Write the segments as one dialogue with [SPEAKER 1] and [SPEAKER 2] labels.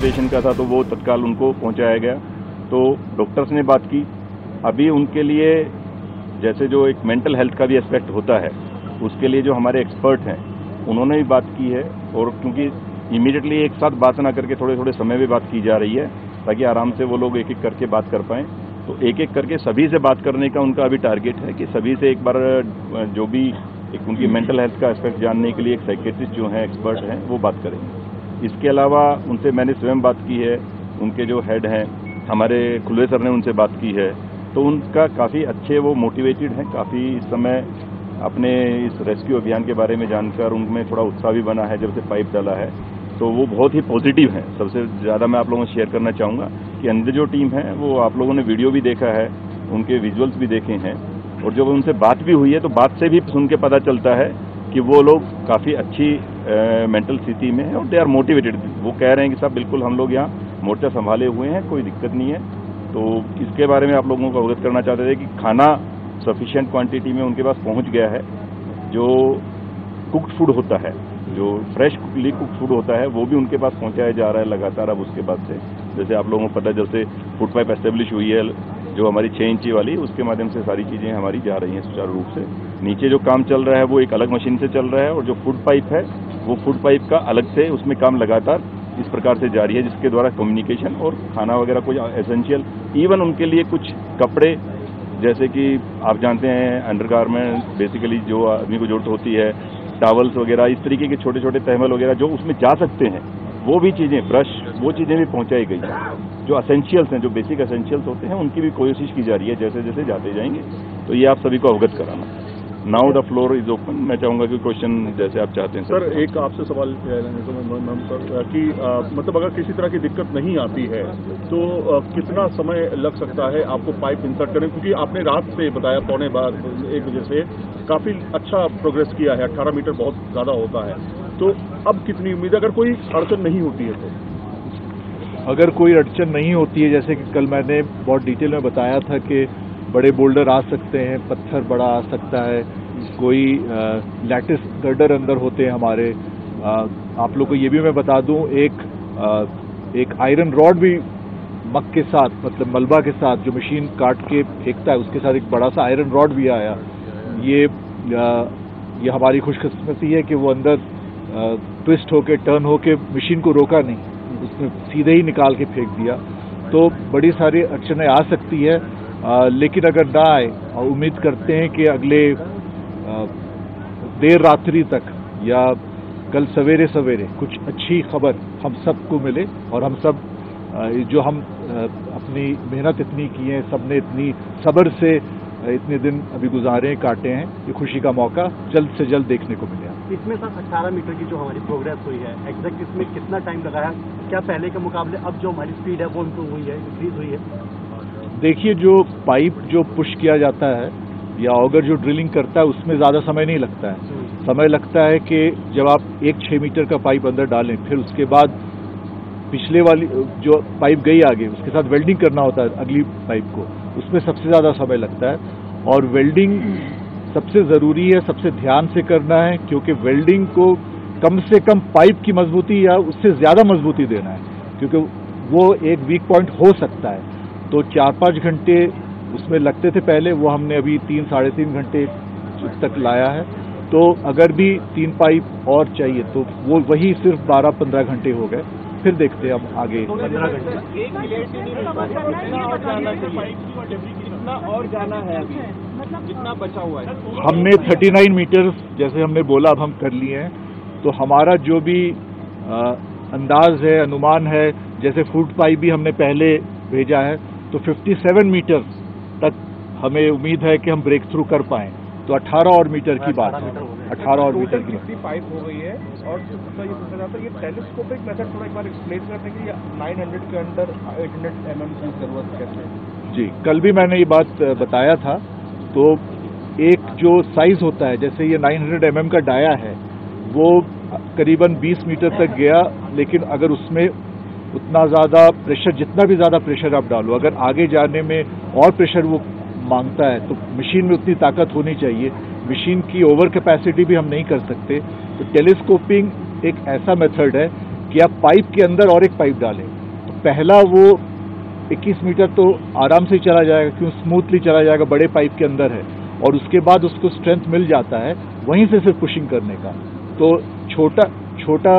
[SPEAKER 1] Consultation का था तो वो तत्काल उनको पहुंचाया गया। तो डॉक्टर्स ने बात की। अभी उनके लिए जैसे जो एक मेंटल हेल्थ का भी एस्पेक्ट होता है, उसके लिए जो हमारे एक्सपर्ट हैं उन्होंने भी बात की है। और क्योंकि इमीडिएटली एक साथ बात ना करके थोड़े थोड़े समय में बात की जा रही है ताकि आराम से वो लोग एक एक करके बात कर पाएँ, तो एक एक करके सभी से बात करने का उनका अभी टारगेट है कि सभी से एक बार जो भी एक उनकी मेंटल हेल्थ का एस्पेक्ट जानने के लिए एक साइकेट्रिस्ट जो हैं, एक्सपर्ट हैं, वो बात करेंगे। इसके अलावा उनसे मैंने स्वयं बात की है, उनके जो हेड हैं हमारे खुले सर ने उनसे बात की है, तो उनका काफ़ी अच्छे वो मोटिवेटेड हैं। काफ़ी इस समय अपने इस रेस्क्यू अभियान के बारे में जानकर उनमें थोड़ा उत्साह भी बना है जब से पाइप डाला है, तो वो बहुत ही पॉजिटिव हैं। सबसे ज़्यादा मैं आप लोगों से शेयर करना चाहूँगा कि अंदर जो टीम है वो आप लोगों ने वीडियो भी देखा है, उनके विजुअल्स भी देखे हैं, और जब उनसे बात भी हुई है तो बात से भी सुन के पता चलता है कि वो लोग काफ़ी अच्छी मेंटल स्थिति में हैं और दे आर मोटिवेटेड। वो कह रहे हैं कि साहब बिल्कुल हम लोग यहाँ मोर्चा संभाले हुए हैं, कोई दिक्कत नहीं है। तो इसके बारे में आप लोगों को अवगत करना चाहते थे कि खाना सफिशिएंट क्वांटिटी में उनके पास पहुँच गया है। जो कुक्ड फूड होता है, जो फ्रेशली कुक्ड फूड होता है, वो भी उनके पास पहुँचाया जा रहा है लगातार। अब उसके बाद से जैसे आप लोगों को पता है, जब से फूड पाइप एस्टेब्लिश हुई है जो हमारी 6 इंची वाली, उसके माध्यम से सारी चीज़ें हमारी जा रही हैं सुचारू रूप से। नीचे जो काम चल रहा है वो एक अलग मशीन से चल रहा है, और जो फूड पाइप है वो फूड पाइप का अलग से उसमें काम लगातार इस प्रकार से जारी है, जिसके द्वारा कम्युनिकेशन और खाना वगैरह कुछ एसेंशियल, इवन उनके लिए कुछ कपड़े, जैसे कि आप जानते हैं अंडरगारमेंट बेसिकली जो आदमी को जरूरत होती है, टॉवल्स वगैरह, इस तरीके के छोटे छोटे तहमल वगैरह जो उसमें जा सकते हैं, वो भी चीज़ें, ब्रश, वो चीज़ें भी पहुंचाई गई हैं। जो असेंशियल्स हैं, जो बेसिक असेंशियल्स होते हैं, उनकी भी कोशिश की जा रही है जैसे जैसे जाते जाएंगे। तो ये आप सभी को अवगत कराना। Now the floor is open. मैं चाहूँगा कि क्वेश्चन जैसे आप चाहते हैं।
[SPEAKER 2] सर एक आपसे सवाल कि मतलब अगर किसी तरह की दिक्कत नहीं आती है तो कितना समय लग सकता है आपको पाइप इंसर्ट करने, क्योंकि आपने रात से बताया 1:15 बजे से काफ़ी अच्छा प्रोग्रेस किया है, 18 मीटर बहुत ज़्यादा होता है, तो अब कितनी उम्मीद है अगर कोई अड़चन नहीं होती है तो?
[SPEAKER 3] अगर कोई अड़चन नहीं होती है, जैसे कि कल मैंने बहुत डिटेल में बताया था कि बड़े बोल्डर आ सकते हैं, पत्थर बड़ा आ सकता है, कोई लैटिस गर्डर अंदर होते हैं हमारे। आप लोग को ये भी मैं बता दूं, एक आयरन रॉड भी मग के साथ, मतलब मलबा के साथ जो मशीन काट के फेंकता है, उसके साथ एक बड़ा सा आयरन रॉड भी आया। ये हमारी खुशकिस्मती है कि वो अंदर ट्विस्ट होके, टर्न होके मशीन को रोका नहीं, उसने सीधे ही निकाल के फेंक दिया। तो बड़ी सारी अड़चनें आ सकती है, लेकिन अगर ना आए, और उम्मीद करते हैं कि अगले देर रात्रि तक या कल सवेरे सवेरे कुछ अच्छी खबर हम सबको मिले, और हम सब जो हम अपनी मेहनत इतनी की है, सबने इतनी सब्र से इतने दिन अभी गुजारे काटे हैं, ये खुशी का मौका जल्द से जल्द देखने को मिलेगा।
[SPEAKER 4] इसमें सर 18 मीटर की जो हमारी प्रोग्रेस हुई है, एग्जैक्ट इसमें कितना टाइम लगा है? क्या पहले के मुकाबले अब जो हमारी स्पीड है वो इम्प्रूव हुई है, इंक्रीज हुई है?
[SPEAKER 3] देखिए, जो पाइप जो पुश किया जाता है या ऑगर जो ड्रिलिंग करता है, उसमें ज़्यादा समय नहीं लगता है। समय लगता है कि जब आप एक 6 मीटर का पाइप अंदर डालें, फिर उसके बाद पिछले वाली जो पाइप गई आगे, उसके साथ वेल्डिंग करना होता है अगली पाइप को, उसमें सबसे ज़्यादा समय लगता है। और वेल्डिंग सबसे ज़रूरी है, सबसे ध्यान से करना है, क्योंकि वेल्डिंग को कम से कम पाइप की मजबूती या उससे ज़्यादा मजबूती देना है, क्योंकि वो एक वीक पॉइंट हो सकता है। तो 4-5 घंटे उसमें लगते थे पहले, वो हमने अभी 3-3.5 घंटे तक लाया है। तो अगर भी 3 पाइप और चाहिए तो वो वही सिर्फ 12-15 घंटे हो गए। फिर देखते हैं हम आगे 15 घंटे।
[SPEAKER 4] और जाना है अभी, जितना बचा हुआ है।
[SPEAKER 3] हमने 39 मीटर जैसे हमने बोला अब हम कर लिए हैं। तो हमारा जो भी अंदाज है, अनुमान है, जैसे फूड पाइप भी हमने पहले भेजा है, तो 57 मीटर तक हमें उम्मीद है कि हम ब्रेक थ्रू कर पाएँ। तो 18 और मीटर की बात है, 18 और मीटर की
[SPEAKER 2] कितनी पाइप हो गई है? और ये पूछना चाहता ये टेलीस्कोपिक मेथड थोड़ा एक बार एक्सप्लेन करने के लिए 900 के अंदर 800 mm की जरूरत कैसे?
[SPEAKER 3] जी, कल भी मैंने ये बात बताया था। तो एक जो साइज होता है, जैसे ये 900 mm का डाया है, वो करीबन 20 मीटर तक गया, लेकिन अगर उसमें उतना ज़्यादा प्रेशर, जितना भी ज़्यादा प्रेशर आप डालो, अगर आगे जाने में और प्रेशर वो मांगता है, तो मशीन में उतनी ताकत होनी चाहिए। मशीन की ओवर कैपेसिटी भी हम नहीं कर सकते। तो टेलीस्कोपिंग एक ऐसा मेथड है कि आप पाइप के अंदर और एक पाइप डालें। तो पहला वो 21 मीटर तो आराम से ही चला जाएगा, क्यों स्मूथली चला जाएगा, बड़े पाइप के अंदर है, और उसके बाद उसको स्ट्रेंथ मिल जाता है वहीं से सिर्फ पुशिंग करने का। तो छोटा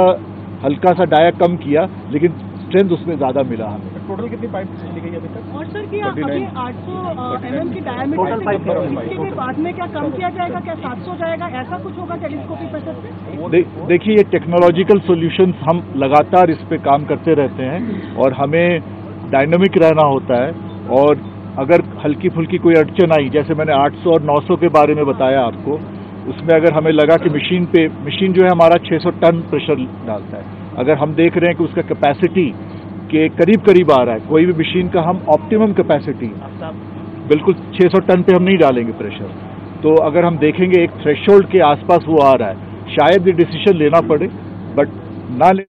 [SPEAKER 3] हल्का सा डाया कम किया, लेकिन स्ट्रेंथ उसमें ज़्यादा मिला हमें।
[SPEAKER 2] टोटल कितनी पाइप ली गई अभी तक?
[SPEAKER 5] और सर क्या अभी 800 mm की डायमीटर इसके भी बाद में क्या कम किया जाएगा, क्या 700 जाएगा, ऐसा कुछ होगा टेलीस्कोपिक मेथड से?
[SPEAKER 3] देखिए, ये टेक्नोलॉजिकल सॉल्यूशंस हम लगातार इस पे काम करते रहते हैं और हमें डायनामिक रहना होता है। और अगर हल्की फुल्की कोई अड़चन आई, जैसे मैंने 800 और 900 के बारे में बताया आपको, उसमें अगर हमें लगा कि मशीन जो है हमारा 600 टन प्रेशर डालता है, अगर हम देख रहे हैं कि उसका कैपेसिटी के करीब आ रहा है, कोई भी मशीन का हम ऑप्टिमम कैपेसिटी बिल्कुल 600 टन पे हम नहीं डालेंगे प्रेशर, तो अगर हम देखेंगे एक थ्रेशोल्ड के आसपास वो आ रहा है, शायद ये डिसीजन लेना पड़े, बट ना ले